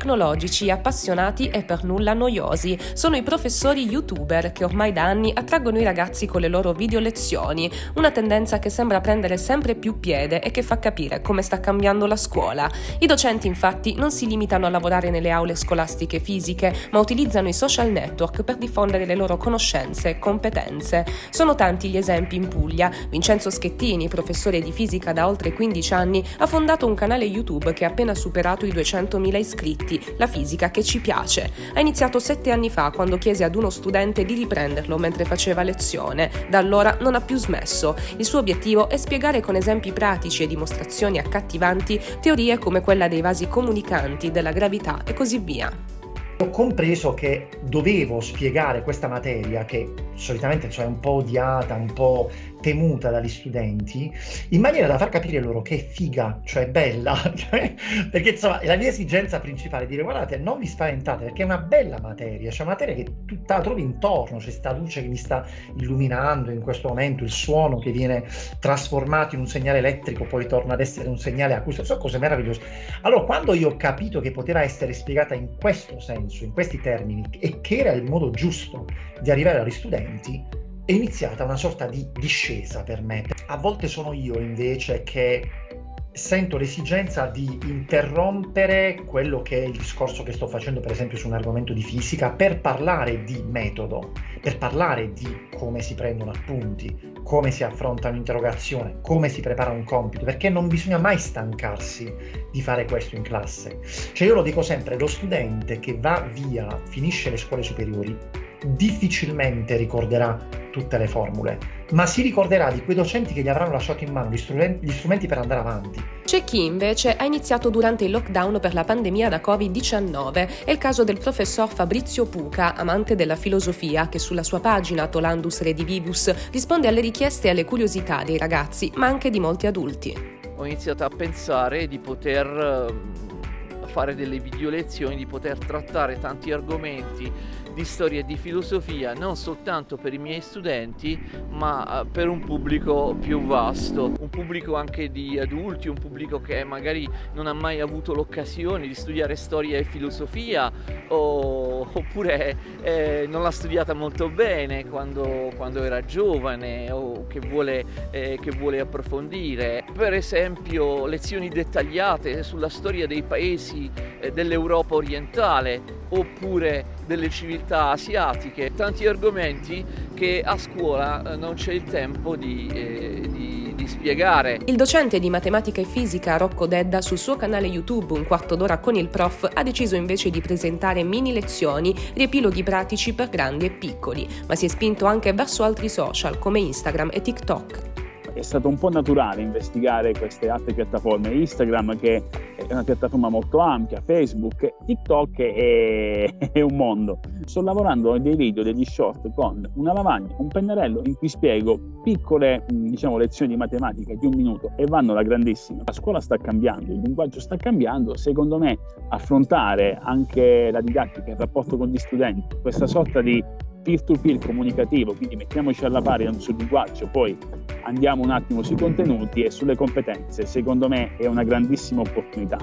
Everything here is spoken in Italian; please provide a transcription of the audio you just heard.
tecnologici, appassionati e per nulla noiosi. Sono i professori YouTuber che ormai da anni attraggono i ragazzi con le loro video lezioni, una tendenza che sembra prendere sempre più piede e che fa capire come sta cambiando la scuola. I docenti infatti non si limitano a lavorare nelle aule scolastiche fisiche, ma utilizzano i social network per diffondere le loro conoscenze e competenze. Sono tanti gli esempi in Puglia. Vincenzo Schettini, professore di fisica da oltre 15 anni, ha fondato un canale YouTube che ha appena superato i 200.000 iscritti, La fisica che ci piace. Ha iniziato 7 anni fa, quando chiese ad uno studente di riprenderlo mentre faceva lezione. Da allora non ha più smesso. Il suo obiettivo è spiegare con esempi pratici e dimostrazioni accattivanti teorie come quella dei vasi comunicanti, della gravità e così via. Ho compreso che dovevo spiegare questa materia, che solitamente è un po' odiata, un po' temuta dagli studenti, in maniera da far capire loro che è figa, cioè bella, perché insomma la mia esigenza principale è dire: guardate, non vi spaventate, perché è una bella materia, c'è una materia che tutta la trovi intorno, c'è sta luce che mi sta illuminando in questo momento, il suono che viene trasformato in un segnale elettrico, poi torna ad essere un segnale acustico, sono cose meravigliose. Allora, quando io ho capito che poteva essere spiegata in questo senso, in questi termini, e che era il modo giusto di arrivare agli studenti, è iniziata una sorta di discesa per me. A volte sono io invece che sento l'esigenza di interrompere quello che è il discorso che sto facendo, per esempio su un argomento di fisica, per parlare di metodo, per parlare di come si prendono appunti, come si affronta un'interrogazione, come si prepara un compito, perché non bisogna mai stancarsi di fare questo in classe. Cioè, io lo dico sempre: lo studente che va via, finisce le scuole superiori, difficilmente ricorderà tutte le formule, ma si ricorderà di quei docenti che gli avranno lasciato in mano gli strumenti per andare avanti. C'è chi invece ha iniziato durante il lockdown per la pandemia da Covid-19. È il caso del professor Fabrizio Puca, amante della filosofia, che sulla sua pagina Tolandus Redivivus risponde alle richieste e alle curiosità dei ragazzi, ma anche di molti adulti. Ho iniziato a pensare di poter fare delle video lezioni, di poter trattare tanti argomenti di storia e di filosofia, non soltanto per i miei studenti, ma per un pubblico più vasto, un pubblico anche di adulti, un pubblico che magari non ha mai avuto l'occasione di studiare storia e filosofia, oppure non l'ha studiata molto bene quando era giovane, o che vuole approfondire. Per esempio, lezioni dettagliate sulla storia dei paesi dell'Europa orientale, oppure delle civiltà asiatiche, tanti argomenti che a scuola non c'è il tempo di spiegare. Il docente di matematica e fisica Rocco Dedda, sul suo canale YouTube Un quarto d'ora con il prof, ha deciso invece di presentare mini lezioni, riepiloghi pratici per grandi e piccoli, ma si è spinto anche verso altri social come Instagram e TikTok. È stato un po' naturale investigare queste altre piattaforme. Instagram, che è una piattaforma molto ampia, Facebook, TikTok è un mondo. Sto lavorando dei video, degli short con una lavagna, un pennarello in cui spiego piccole lezioni di matematica di 1 minuto e vanno alla grandissima. La scuola sta cambiando, il linguaggio sta cambiando. Secondo me affrontare anche la didattica, il rapporto con gli studenti, questa sorta di peer-to-peer comunicativo, quindi mettiamoci alla pari sul linguaggio, poi andiamo un attimo sui contenuti e sulle competenze, secondo me è una grandissima opportunità.